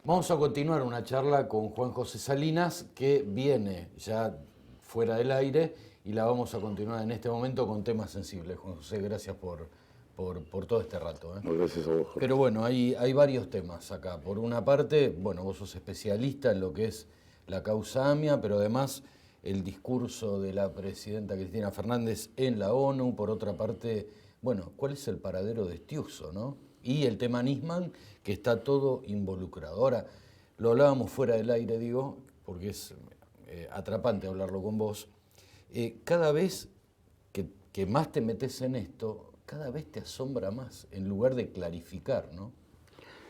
Vamos a continuar una charla con Juan José Salinas, que viene ya fuera del aire, y la vamos a continuar en este momento con temas sensibles. Juan José, gracias por todo este rato. No, gracias a vos, Jorge. Pero bueno, hay varios temas acá. Por una parte, bueno, vos sos especialista en lo que es la causa AMIA, pero además el discurso de la presidenta Cristina Fernández en la ONU. Por otra parte, bueno, ¿cuál es el paradero de Estiuso, no? Y el tema Nisman, que está todo involucrado. Ahora, lo hablábamos fuera del aire, digo, porque es atrapante hablarlo con vos. Cada vez que más te metes en esto, cada vez te asombra más, en lugar de clarificar, ¿no?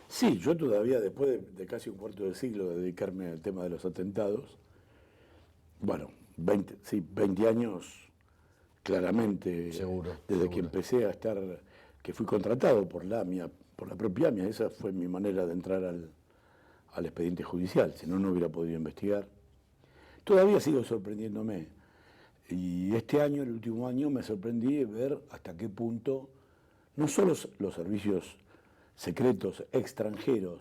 Sí, yo todavía, después de casi un cuarto de siglo de dedicarme al tema de los atentados, bueno, 20 años claramente, Seguro, desde seguro. que empecé a estar, que fui contratado por la AMIA, por la propia AMIA, esa fue mi manera de entrar al expediente judicial, si no, no hubiera podido investigar. Todavía sigo sorprendiéndome. Y este año, el último año, me sorprendí de ver hasta qué punto no solo los servicios secretos extranjeros,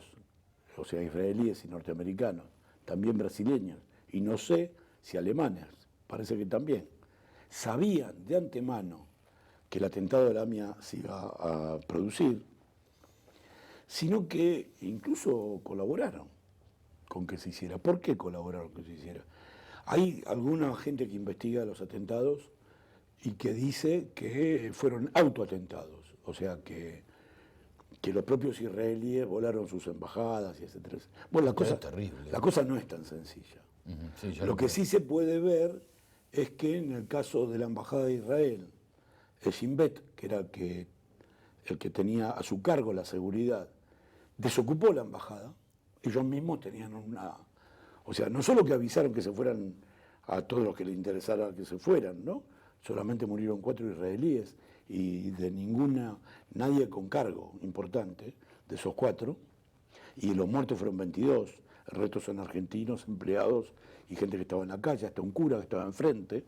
o sea, israelíes y norteamericanos, también brasileños, y no sé si alemanes, parece que también, sabían de antemano que el atentado de la AMIA se iba a producir, sino que incluso colaboraron con que se hiciera. ¿Por qué colaboraron con que se hiciera? Hay alguna gente que investiga los atentados y que dice que fueron autoatentados, o sea que los propios israelíes volaron sus embajadas y etcétera. Bueno, la cosa no es tan sencilla. Sí, Lo que sí se puede ver es que en el caso de la embajada de Israel, el Shin Bet, que era el que tenía a su cargo la seguridad, desocupó la embajada. Ellos mismos tenían o sea, no solo que avisaron que se fueran a todos los que les interesara que se fueran, ¿no? Solamente murieron 4 israelíes y nadie con cargo importante de esos 4, y los muertos fueron 22, el resto son argentinos, empleados y gente que estaba en la calle, hasta un cura que estaba enfrente,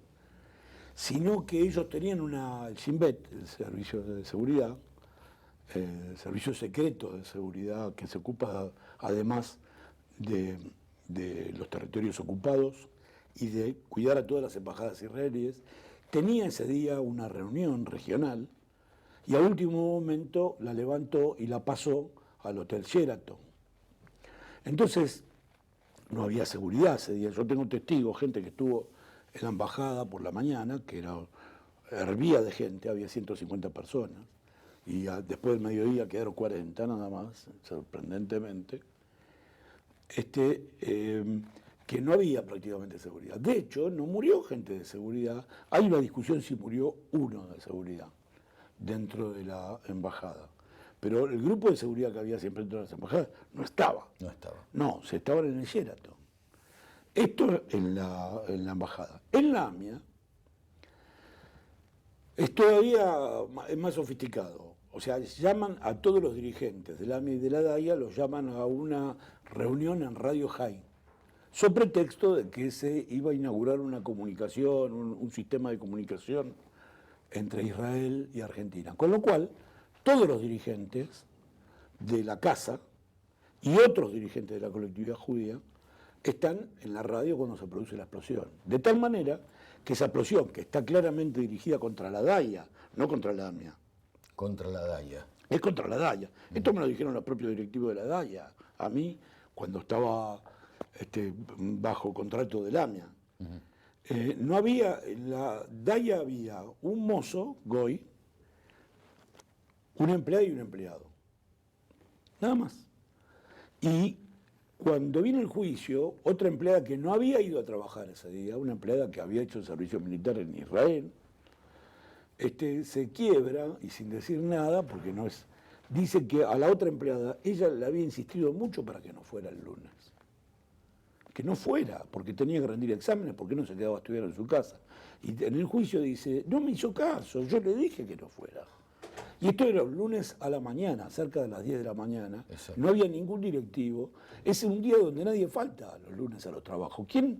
sino que ellos tenían el Shin Bet, el servicio de seguridad, el servicio secreto de seguridad que se ocupa además de los territorios ocupados y de cuidar a todas las embajadas israelíes, tenía ese día una reunión regional y a último momento la levantó y la pasó al Hotel Sheraton. Entonces, no había seguridad ese día. Yo tengo testigos, gente que estuvo en la embajada por la mañana, que hervía de gente, había 150 personas, y después del mediodía quedaron 40 nada más, sorprendentemente, que no había prácticamente seguridad. De hecho, no murió gente de seguridad. Hay una discusión si murió uno de seguridad dentro de la embajada. Pero el grupo de seguridad que había siempre dentro de las embajadas no estaba. No estaba. No, se estaban en el Sheraton. Esto en la embajada. En la AMIA es todavía más sofisticado. O sea, llaman a todos los dirigentes de la AMIA y de la DAIA, los llaman a una reunión en Radio High, so pretexto de que se iba a inaugurar una comunicación, un sistema de comunicación entre Israel y Argentina. Con lo cual, todos los dirigentes de la casa y otros dirigentes de la colectividad judía están en la radio cuando se produce la explosión. De tal manera que esa explosión, que está claramente dirigida contra la DAIA, no contra la AMIA. Contra la DAIA. Es contra la DAIA. Esto me lo dijeron los propios directivos de la DAIA, a mí, cuando estaba bajo contrato del AMIA. No había, en la DAIA había un mozo, Goy, una empleada y un empleado. Nada más. Y cuando vino el juicio, otra empleada que no había ido a trabajar ese día, una empleada que había hecho el servicio militar en Israel, se quiebra y sin decir nada, porque no es... Dice que a la otra empleada, ella le había insistido mucho para que no fuera el lunes. Que no fuera, porque tenía que rendir exámenes, porque no se quedaba a estudiar en su casa. Y en el juicio dice, no me hizo caso, yo le dije que no fuera. Y esto era un lunes a la mañana, cerca de las 10 de la mañana. Exacto. No había ningún directivo. Es un día donde nadie falta los lunes a los trabajos. ¿Quién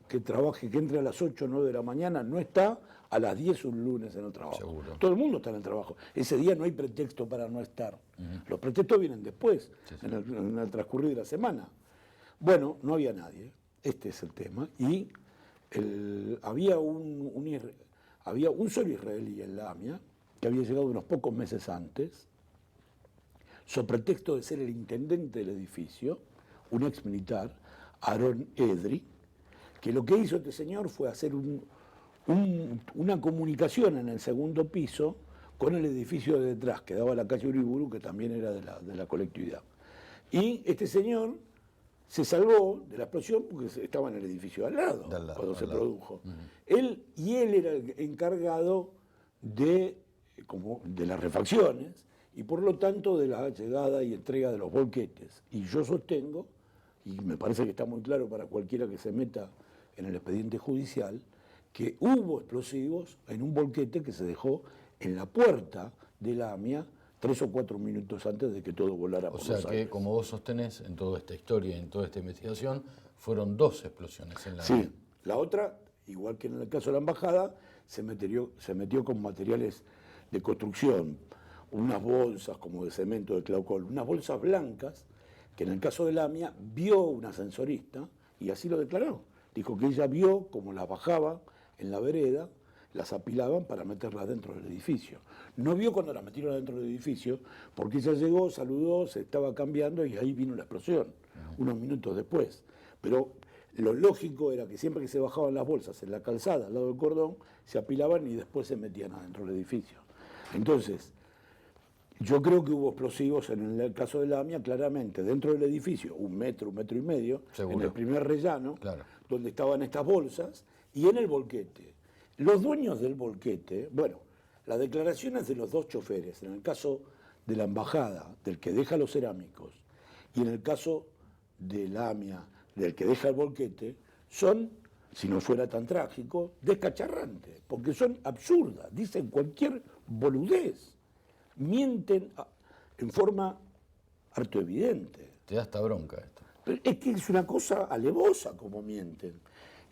que trabaje, que entre a las 8 o 9 de la mañana, no está a las 10 un lunes en el trabajo? Seguro. Todo el mundo está en el trabajo. Ese día no hay pretexto para no estar. Los pretextos vienen después, en el transcurrir de la semana. Bueno, no había nadie, este es el tema, y había un solo israelí en la AMIA, que había llegado unos pocos meses antes, sobre pretexto de ser el intendente del edificio, un ex militar, Aaron Edry, que lo que hizo este señor fue hacer una comunicación en el segundo piso con el edificio de detrás, que daba a la calle Uriburu, que también era de la colectividad. Y este señor se salvó de la explosión porque estaba en el edificio al lado, cuando se produjo. Él era el encargado de las refacciones y por lo tanto de la llegada y entrega de los bolquetes. Y yo sostengo, y me parece que está muy claro para cualquiera que se meta en el expediente judicial, que hubo explosivos en un bolquete que se dejó en la puerta de la AMIA 3 o 4 minutos antes de que todo volara por los aires. O sea que, como vos sostenés en toda esta historia y en toda esta investigación, fueron 2 explosiones en la AMIA. Sí, la otra, igual que en el caso de la embajada, se metió con materiales de construcción, unas bolsas como de cemento de claucol, unas bolsas blancas, que en el caso de la AMIA vio una ascensorista y así lo declaró. Dijo que ella vio cómo las bajaba en la vereda, las apilaban para meterlas dentro del edificio. No vio cuando las metieron dentro del edificio, porque ella llegó, saludó, se estaba cambiando y ahí vino la explosión, unos minutos después. Pero lo lógico era que siempre que se bajaban las bolsas en la calzada, al lado del cordón, se apilaban y después se metían adentro del edificio. Entonces, yo creo que hubo explosivos en el caso de la AMIA, claramente, dentro del edificio, 1 metro, 1,5 metros, seguro, en el primer rellano, claro, donde estaban estas bolsas, y en el bolquete. Los dueños del bolquete, bueno, las declaraciones de los 2 choferes, en el caso de la embajada, del que deja los cerámicos, y en el caso de la AMIA, del que deja el bolquete, son, si no fuera tan trágico, descacharrantes, porque son absurdas, dicen cualquier boludez, mienten en forma harto evidente. Te da hasta bronca esto. Pero es que es una cosa alevosa como mienten.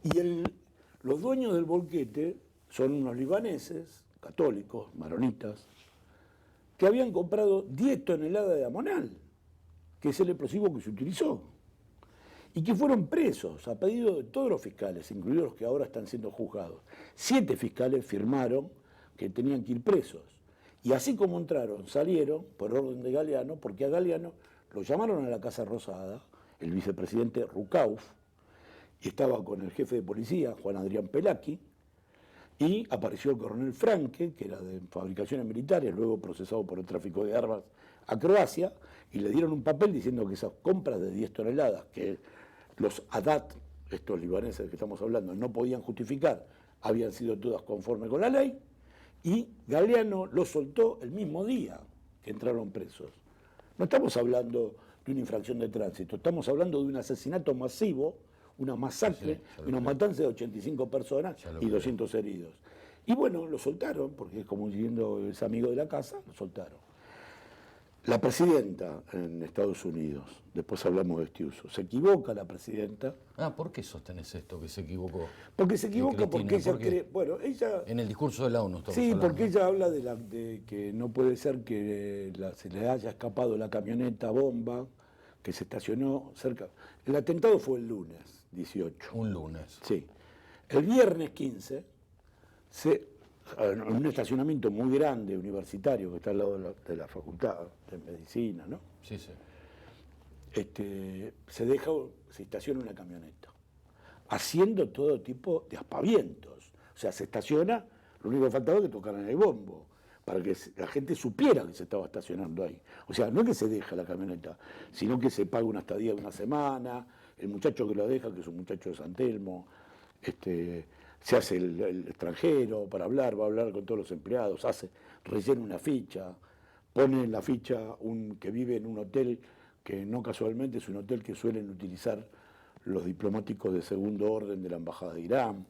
Y los dueños del bolquete son unos libaneses, católicos, maronitas, que habían comprado 10 toneladas de amonal, que es el explosivo que se utilizó, y que fueron presos a pedido de todos los fiscales, incluidos los que ahora están siendo juzgados. 7 fiscales firmaron que tenían que ir presos. Y así como entraron, salieron por orden de Galeano, porque a Galeano lo llamaron a la Casa Rosada, el vicepresidente Rucauf, y estaba con el jefe de policía, Juan Adrián Pelaqui, y apareció el coronel Franque, que era de fabricaciones militares, luego procesado por el tráfico de armas a Croacia, y le dieron un papel diciendo que esas compras de 10 toneladas que los Haddad, estos libaneses que estamos hablando, no podían justificar, habían sido todas conformes con la ley, y Galeano lo soltó el mismo día que entraron presos. No estamos hablando de una infracción de tránsito, estamos hablando de un asesinato masivo, una masacre, una matanza de 85 personas y 200 heridos. Y bueno, lo soltaron, porque como diciendo es amigo de la casa, lo soltaron. La presidenta en Estados Unidos, después hablamos de este uso, se equivoca la presidenta. ¿Por qué sostenés esto, que se equivocó? Porque se equivoca, porque ella cree, bueno, ella... En el discurso de la ONU estamos hablando. Porque ella habla de que no puede ser que se le haya escapado la camioneta bomba que se estacionó cerca. El atentado fue el lunes 18. Un lunes. Sí. El viernes 15, en un estacionamiento muy grande, universitario, que está al lado de la Facultad de Medicina, ¿no? Sí, sí. Se estaciona una camioneta, haciendo todo tipo de aspavientos. O sea, se estaciona, lo único que faltaba es que tocaran el bombo, para que la gente supiera que se estaba estacionando ahí. O sea, no es que se deja la camioneta, sino que se paga una estadía de 1 semana, el muchacho que lo deja, que es un muchacho de San Telmo, se hace el extranjero para hablar, va a hablar con todos los empleados, rellena una ficha, pone en la ficha que vive en un hotel que no casualmente es un hotel que suelen utilizar los diplomáticos de segundo orden de la Embajada de Irán.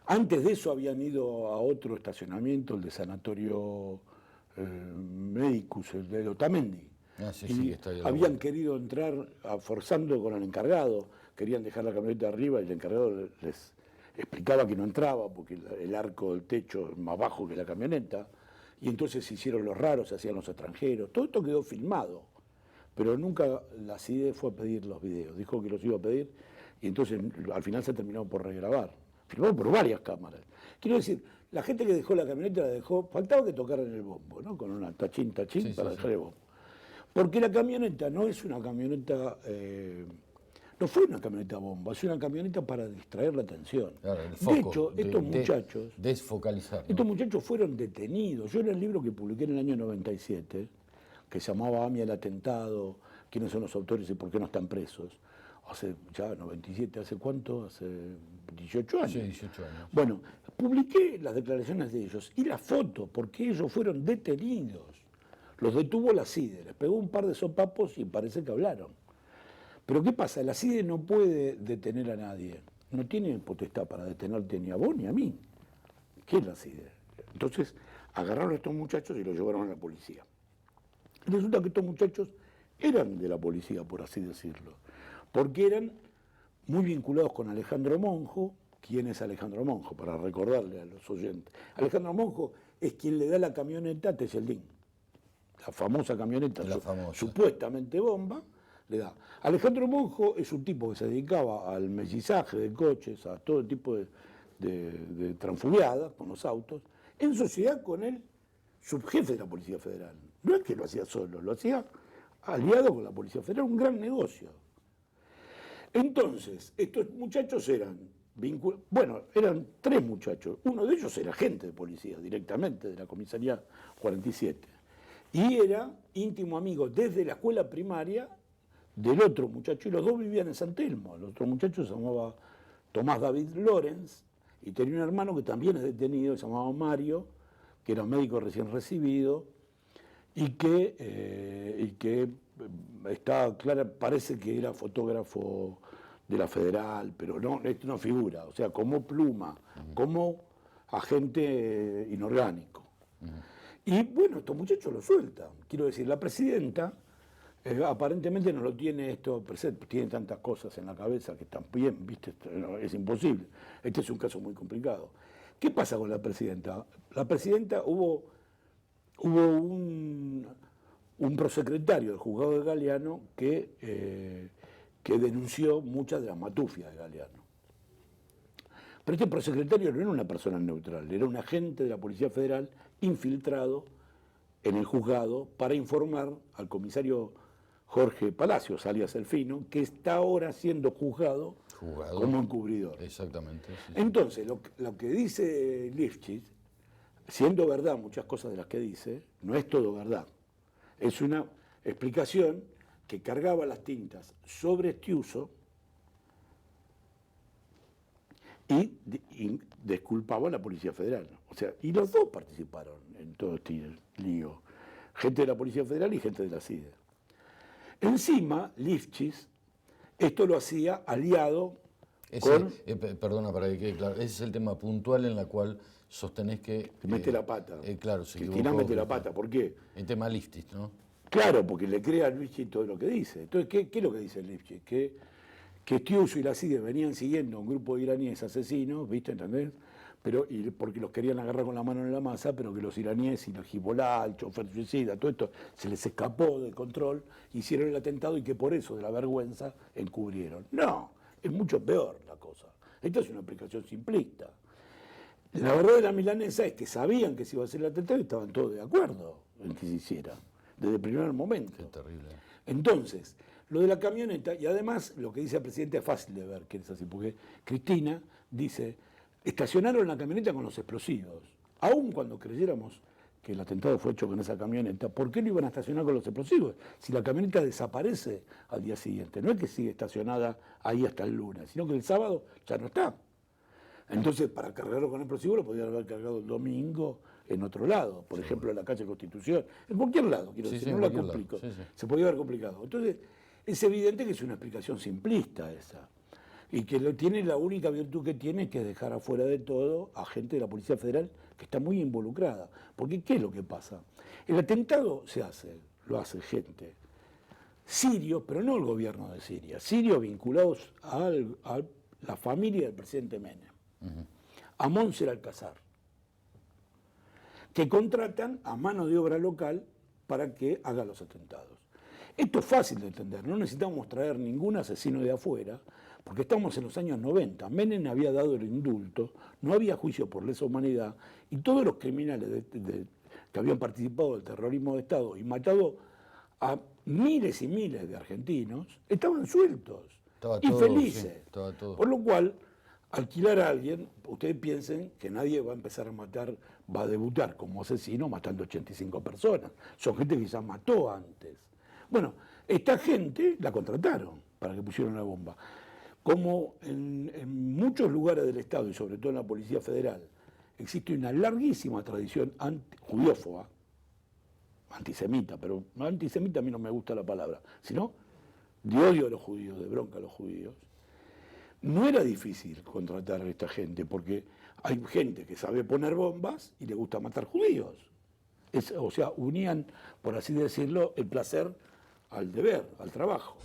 Antes de eso habían ido a otro estacionamiento, el de Sanatorio Medicus, el de Otamendi. Habían querido entrar forzando con el encargado, querían dejar la camioneta arriba y el encargado les explicaba que no entraba porque el arco del techo es más bajo que la camioneta y entonces se hicieron los raros, se hacían los extranjeros. Todo esto quedó filmado, pero nunca la CIDE fue a pedir los videos. Dijo que los iba a pedir y entonces al final se terminó por regrabar. Filmado por varias cámaras. Quiero decir, la gente que dejó la camioneta la dejó, faltaba que tocaran el bombo, ¿no? Con una tachín para dejar el bombo. Porque la camioneta no es una camioneta, no fue una camioneta bomba, es una camioneta para distraer la atención. Claro, el De foco, hecho, estos muchachos, desfocalizar, ¿no? estos muchachos fueron detenidos. Yo en el libro que publiqué en el año 97, que se llamaba AMIA el atentado, quiénes son los autores y por qué no están presos, hace ya 97, ¿hace cuánto? Hace 18 años. Sí, 18 años. Bueno, publiqué las declaraciones de ellos y la foto, porque ellos fueron detenidos. Los detuvo la CIDE, les pegó un par de sopapos y parece que hablaron. Pero ¿qué pasa? La CIDE no puede detener a nadie. No tiene potestad para detenerte ni a vos ni a mí. ¿Qué es la CIDE? Entonces agarraron a estos muchachos y los llevaron a la policía. Y resulta que estos muchachos eran de la policía, por así decirlo, porque eran muy vinculados con Alejandro Monjo. ¿Quién es Alejandro Monjo? Para recordarle a los oyentes. Alejandro Monjo es quien le da la camioneta a Teseldín. La famosa camioneta, supuestamente bomba, le da. Alejandro Monjo es un tipo que se dedicaba al mellizaje de coches, a todo tipo de transfugiadas con los autos, en sociedad con el subjefe de la Policía Federal. No es que lo hacía solo, lo hacía aliado con la Policía Federal, un gran negocio. Entonces, estos muchachos eran eran 3 muchachos. Uno de ellos era agente de policía directamente de la comisaría 47. Y era íntimo amigo desde la escuela primaria del otro muchacho, y los dos vivían en San Telmo. El otro muchacho se llamaba Tomás David Lorenz, y tenía un hermano que también es detenido, se llamaba Mario, que era médico recién recibido, y que está clara, parece que era fotógrafo de la Federal, pero no, esto no figura, o sea, como pluma, como agente inorgánico. Y bueno, estos muchachos lo sueltan. Quiero decir, la presidenta aparentemente no lo tiene esto presente, tiene tantas cosas en la cabeza que están bien, ¿viste? Es imposible. Este es un caso muy complicado. ¿Qué pasa con la presidenta? La presidenta hubo un prosecretario del juzgado de Galeano que denunció muchas de las matufias de Galeano. Pero este prosecretario no era una persona neutral, era un agente de la Policía Federal infiltrado en el juzgado para informar al comisario Jorge Palacios, alias El Fino, que está ahora siendo juzgado como encubridor. Exactamente. Sí, entonces, lo que dice Lifchitz, siendo verdad muchas cosas de las que dice, no es todo verdad. Es una explicación que cargaba las tintas sobre Estiuso y desculpaba a la Policía Federal. O sea, y los dos participaron en todo este lío. Gente de la Policía Federal y gente de la CIDE. Encima, Lifchitz esto lo hacía aliado con... Perdona, para que quede claro, ese es el tema puntual en la cual sostenés que... mete la pata. Claro, se Cristina equivocó, mete la pata. ¿Por qué? El tema Lifchitz, ¿no? Claro, porque le crea a Lifchitz todo lo que dice. Entonces, ¿qué es lo que dice Lifchitz? Que Estiuso y la CIDE venían siguiendo a un grupo de iraníes asesinos, ¿viste? ¿Entendés? Porque los querían agarrar con la mano en la masa, pero que los iraníes y los Hezbollah, el chofer suicida, todo esto se les escapó del control, hicieron el atentado y que por eso, de la vergüenza, encubrieron. No, es mucho peor la cosa. Esta es una aplicación simplista. La verdad de la milanesa es que sabían que se iba a hacer el atentado y estaban todos de acuerdo en que se hiciera, desde el primer momento. Qué terrible. Entonces, lo de la camioneta, y además lo que dice el presidente es fácil de ver que es así, porque Cristina dice, estacionaron la camioneta con los explosivos. Aun cuando creyéramos que el atentado fue hecho con esa camioneta, ¿por qué no iban a estacionar con los explosivos? Si la camioneta desaparece al día siguiente, no es que sigue estacionada ahí hasta el lunes, sino que el sábado ya no está. Entonces, para cargarlo con explosivos lo podían haber cargado el domingo en otro lado, por ejemplo en la calle Constitución, en cualquier lado, quiero decir, no la complico, se podía haber complicado. Entonces, es evidente que es una explicación simplista esa, y que tiene la única virtud que tiene, que es dejar afuera de todo a gente de la Policía Federal que está muy involucrada. Porque, ¿qué es lo que pasa? El atentado lo hace gente, sirios, pero no el gobierno de Siria, sirios vinculados a la familia del presidente Menem, a Monser Alcázar, que contratan a mano de obra local para que haga los atentados. Esto es fácil de entender, no necesitamos traer ningún asesino de afuera, porque estamos en los años 90. Menem había dado el indulto, no había juicio por lesa humanidad, y todos los criminales que habían participado del terrorismo de Estado y matado a miles y miles de argentinos estaban sueltos y felices. Sí, todo. Por lo cual, alquilar a alguien, ustedes piensen que nadie va a empezar a matar, va a debutar como asesino matando 85 personas. Son gente que ya mató antes. Bueno, esta gente la contrataron para que pusieran la bomba. Como en muchos lugares del Estado y sobre todo en la Policía Federal existe una larguísima tradición judiófoba, antisemita, pero antisemita a mí no me gusta la palabra, sino de odio a los judíos, de bronca a los judíos, no era difícil contratar a esta gente, porque hay gente que sabe poner bombas y le gusta matar judíos. O sea, unían, por así decirlo, el placer al deber, al trabajo.